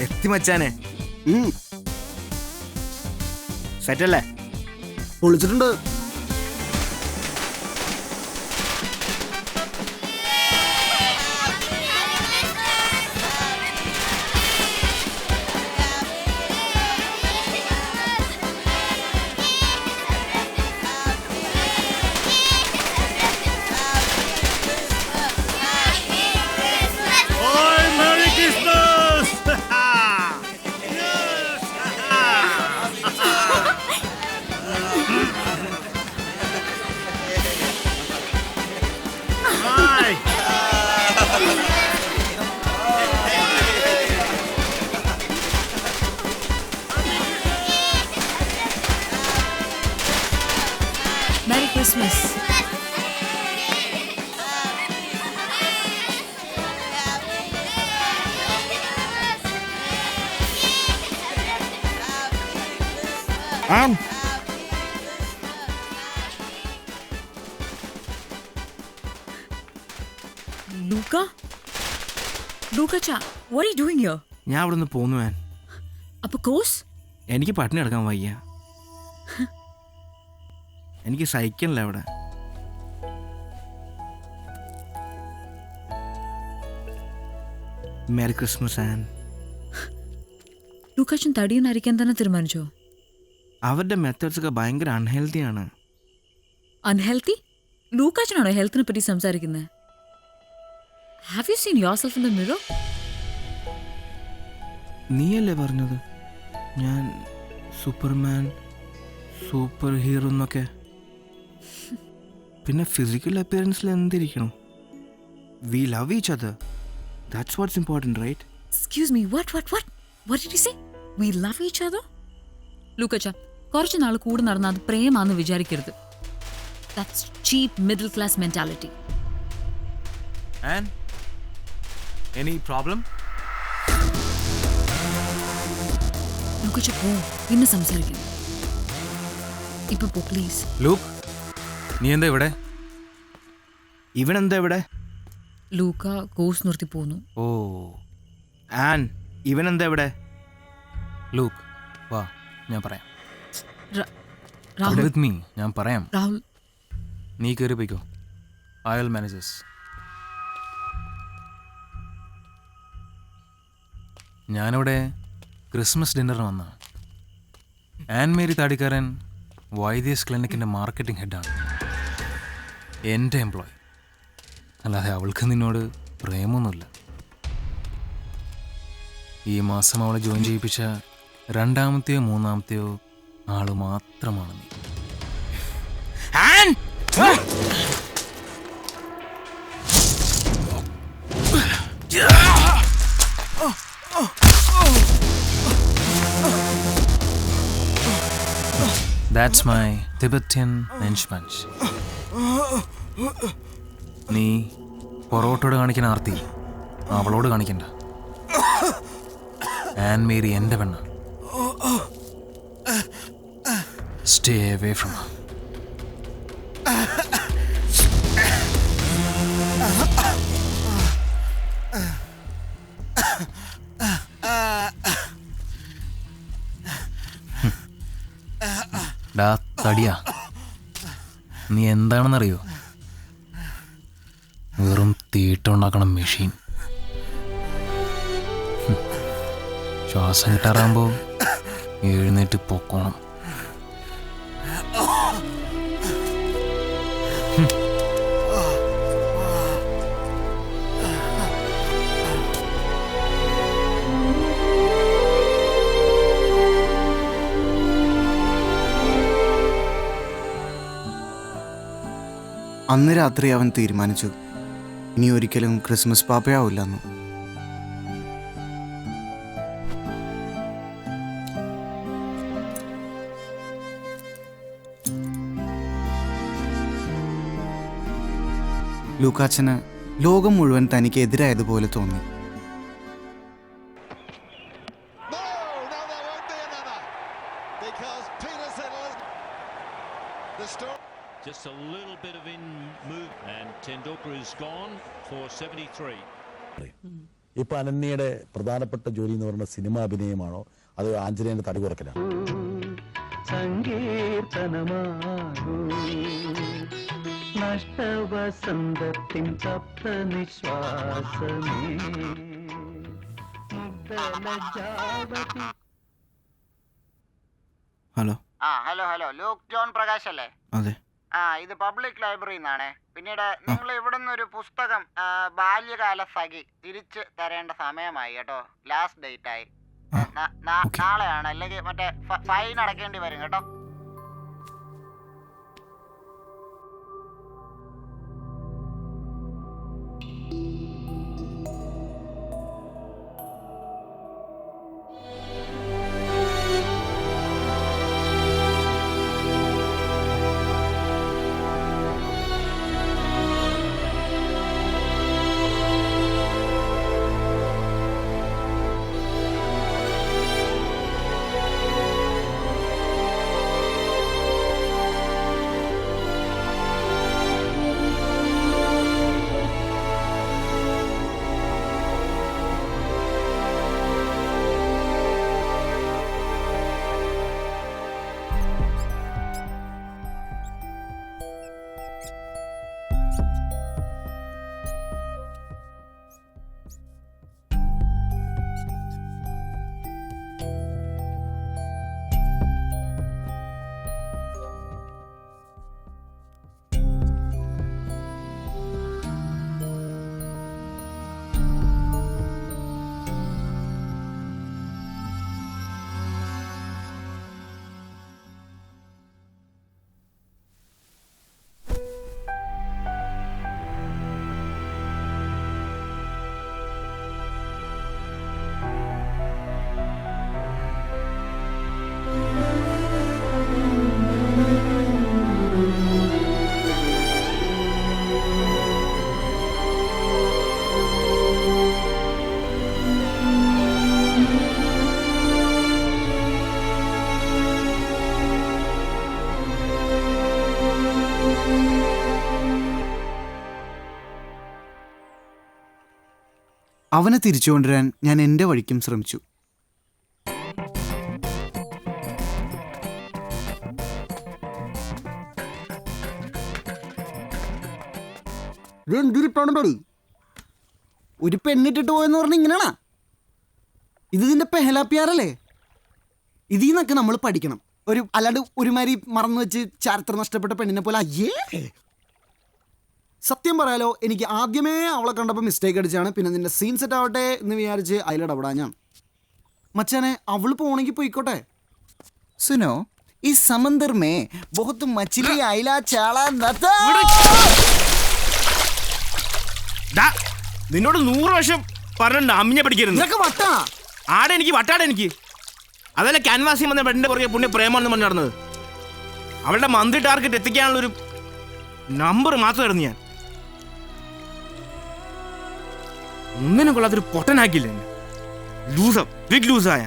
എത്തി മച്ചാനെ. സെറ്റല്ലേ? പൊളിച്ചിട്ടുണ്ട്. Merry Christmas. Luca? Luca cha, what are you doing here? ഞാൻ അവിടെ നിന്ന് പോന്നു മാൻ. Appa course? എനിക്ക് പട്ടിണി എടുക്കാൻ വയ്യ. എനിക്ക് സഹിക്കണില്ല അവിടെ. Merry Christmas Ann. ലൂക്കാച്ചൻ തടിയെന്നരിക്കാൻ തന്നെ തീരുമാനിച്ചോ? അവരുടെ മെത്തേഡ്സ് ഒക്കെ ഭയങ്കര അൺഹെൽത്തിയാണ്. അൺഹെൽത്തി? ലൂക്കാച്ചനാണോ ഹെൽത്തിനെ പറ്റി സംസാരിക്കുന്നത്? Have you seen your self in the mirror? നീയല്ലേ പറഞ്ഞത് ഞാൻ സൂപ്പർമാൻ സൂപ്പർ ഹീറോ എന്നൊക്കെ? പിന്നെ ഫിസിക്കൽ അപ്പിയറൻസിൽ എന്തിരിക്കണം? We love each other. That's what's important, right? Excuse me, what did you say? We love each other? Lukacha, കുറച്ച് നാൾ കൂടെ നടന്ന അത് പ്രേമാന്ന് വിചാരിക്കരുത്. That's cheap middle class mentality. And any problem? ലൂക്കാച്ച പോ, പിന്നെ സംസാരിക്കാം. ഇപ്പൊ പോ പ്ലീസ്. ലൂക്ക്, നീ എന്താ ഇവിടെ? ഇവനെന്താ ഇവിടെ? ലൂക്ക കോഴ്സ് നിർത്തി പോന്നു. ഓ, ആൻ ഇവനെന്താ ഇവിടെ? ലൂക്ക് വാ, ഞാൻ പറയാം. രാഹുൽ, വിത്ത് മീ, ഞാൻ പറയാം. രാഹുൽ, നീ കയറി പോയിക്കോ. അയൽ മാനേജേഴ്സ്. ഞാനിവിടെ ക്രിസ്മസ് ഡിന്നറിന് വന്ന ആൻ മേരി താടിക്കാരൻ വൈദ്യസ് ക്ലിനിക്കിൻ്റെ മാർക്കറ്റിംഗ് ഹെഡാണ്. എൻ്റെ എംപ്ലോയി. അല്ലാതെ അവൾക്ക് നിന്നോട് പ്രേമൊന്നുമില്ല. ഈ മാസം അവളെ ജോയിൻ ചെയ്യിപ്പിച്ച രണ്ടാമത്തെയോ മൂന്നാമത്തെയോ ആള് മാത്രമാണ് നീ. That's my Tibetan Mensch. നീ പൊറോട്ടോട് കാണിക്കുന്ന ആർത്തി അവളോട് കാണിക്കണ്ട. ആൻ മേരി എൻ്റെ പെണ്ണ. Stay away from her. ഡാ തടിയാ, നീ എന്താണെന്നറിയോ? വെറും തീട്ടുണ്ടാക്കണ മെഷീൻ. ശ്വാസം കിട്ടാറാകുമ്പോൾ എഴുന്നേറ്റ് പൊക്കോണം. അന്ന് രാത്രി അവൻ തീരുമാനിച്ചു ഇനി ഒരിക്കലും ക്രിസ്മസ് പാപ്പയാവില്ലെന്ന്. ലൂക്കാച്ചന് ലോകം മുഴുവൻ തനിക്ക് എതിരായതുപോലെ തോന്നി. Just a little bit of in move, and Tendulkar is gone for 73. ഇപ്പൊ അനന്യയുടെ പ്രധാനപ്പെട്ട ജോലി എന്ന് പറയുന്നത് സിനിമ അഭിനയമാണോ അതോ ആഞ്ജനേയന്റെ തടി കുറയ്ക്കലാണോ? സങ്കീർത്തനമാകൂ നഷ്ടവസന്തത്തിൻ തപ്ത നിശ്വാസമേ മുഗ്ധലജ്ജാവതി. ഹലോ. ഹലോ ലൂക്ക് ജോൺ പ്രകാശ് അല്ലേ? അതെ. ഇത് പബ്ലിക് ലൈബ്രറിയിൽ നിന്നാണേ. പിന്നീട് നിങ്ങൾ ഇവിടെ നിന്നൊരു പുസ്തകം ബാല്യകാല സഖി തിരിച്ച് തരേണ്ട സമയമായി കേട്ടോ. ലാസ്റ്റ് ഡേറ്റ് ആയി. നാളെയാണ്, അല്ലെങ്കിൽ മറ്റേ ഫൈൻ അടക്കേണ്ടി വരും കേട്ടോ. അവനെ തിരിച്ചു കൊണ്ടുവരാൻ ഞാൻ എൻ്റെ വഴിക്കും ശ്രമിച്ചു. ഒരു പെണ്ണിട്ടിട്ട് പോയെന്ന് പറഞ്ഞ ഇങ്ങനെയാണാ? ഇത് ഇതിൻ്റെ പെഹലാപ്പിയാറല്ലേ? ഇതിൽ നിന്നൊക്കെ നമ്മൾ പഠിക്കണം. അല്ലാണ്ട് ഒരുമാതിരി മറന്നു വെച്ച് ചരിത്രം നഷ്ടപ്പെട്ട പെണ്ണിനെ പോലെ അയ്യേ. സത്യം പറയാലോ, എനിക്ക് ആദ്യമേ അവളെ കണ്ടപ്പോൾ മിസ്റ്റേക്ക് അടിച്ചാണ്. പിന്നെ നിന്റെ സീൻ സെറ്റ് ആവട്ടെ എന്ന് വിചാരിച്ച് അതിലിടപെടാൻ ഞാൻ. മച്ചാനെ, അവള് പോണെങ്കിൽ പോയിക്കോട്ടെ. സുനോ, ഈ സമന്ദർ മേ ബഹുത്ത് മച്ചിലി അയില ചാള നിന്നോട് 100 വർഷം പറഞ്ഞ അമ്മിനെ പഠിക്കരുത്. ഇതൊക്കെ വട്ടാ. ആടെ എനിക്ക് വട്ടാടെ എനിക്ക്. അതല്ല ക്യാൻവാസിൽ വന്ന പെണ്ണിന്റെ പുറകെ പുണ്യ പ്രേമാണെന്ന് പറഞ്ഞു നടന്നത്. അവളുടെ മന്ത്ലി ടാർഗറ്റ് എത്തിക്കാനുള്ളൊരു നമ്പർ മാത്രമായിരുന്നു ഞാൻ. ഒന്നിനും കൊള്ളാത്തൊരു പൊട്ടനാക്കിയില്ല. Loser, big ലൂസായ